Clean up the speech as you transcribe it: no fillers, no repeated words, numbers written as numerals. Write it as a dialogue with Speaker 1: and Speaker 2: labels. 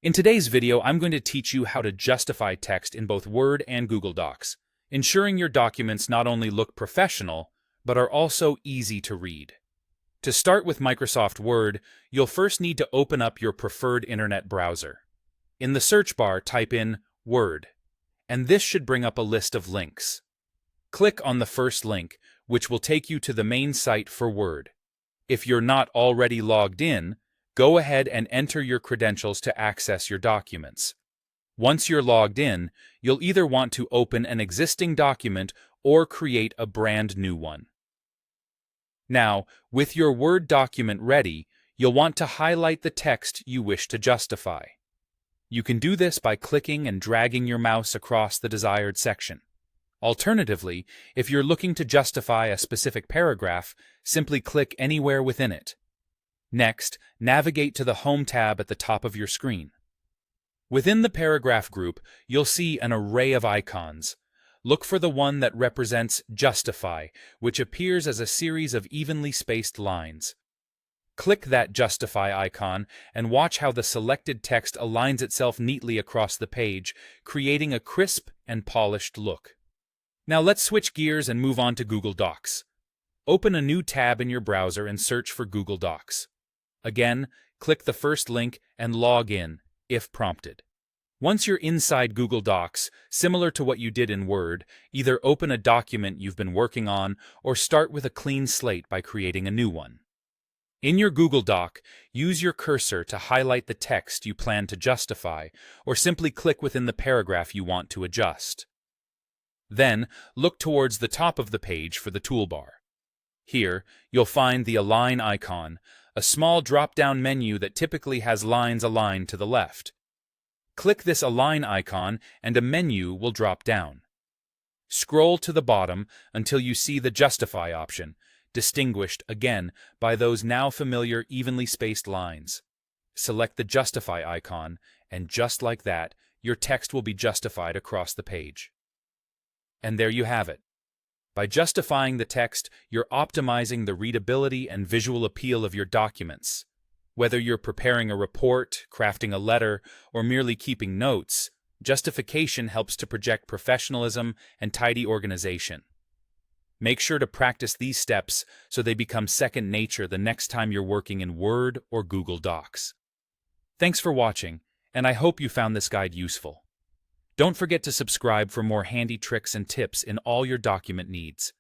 Speaker 1: In today's video, I'm going to teach you how to justify text in both Word and Google Docs, ensuring your documents not only look professional, but are also easy to read. To start with Microsoft Word, you'll first need to open up your preferred internet browser. In the search bar, type in Word, and this should bring up a list of links. Click on the first link, which will take you to the main site for Word. If you're not already logged in, go ahead and enter your credentials to access your documents. Once you're logged in, you'll either want to open an existing document or create a brand new one. Now, with your Word document ready, you'll want to highlight the text you wish to justify. You can do this by clicking and dragging your mouse across the desired section. Alternatively, if you're looking to justify a specific paragraph, simply click anywhere within it. Next, navigate to the Home tab at the top of your screen. Within the paragraph group, you'll see an array of icons. Look for the one that represents Justify, which appears as a series of evenly spaced lines. Click that Justify icon and watch how the selected text aligns itself neatly across the page, creating a crisp and polished look. Now let's switch gears and move on to Google Docs. Open a new tab in your browser and search for Google Docs. Again, click the first link and log in, if prompted. Once you're inside Google Docs, similar to what you did in Word, either open a document you've been working on or start with a clean slate by creating a new one. In your Google Doc, use your cursor to highlight the text you plan to justify, or simply click within the paragraph you want to adjust. Then, look towards the top of the page for the toolbar. Here, you'll find the Align icon, a small drop-down menu that typically has lines aligned to the left. Click this Align icon and a menu will drop down. Scroll to the bottom until you see the Justify option, distinguished again by those now familiar evenly spaced lines. Select the Justify icon, and just like that, your text will be justified across the page. And there you have it. By justifying the text, you're optimizing the readability and visual appeal of your documents. Whether you're preparing a report, crafting a letter, or merely keeping notes, justification helps to project professionalism and tidy organization. Make sure to practice these steps so they become second nature the next time you're working in Word or Google Docs. Thanks for watching, and I hope you found this guide useful. Don't forget to subscribe for more handy tricks and tips in all your document needs.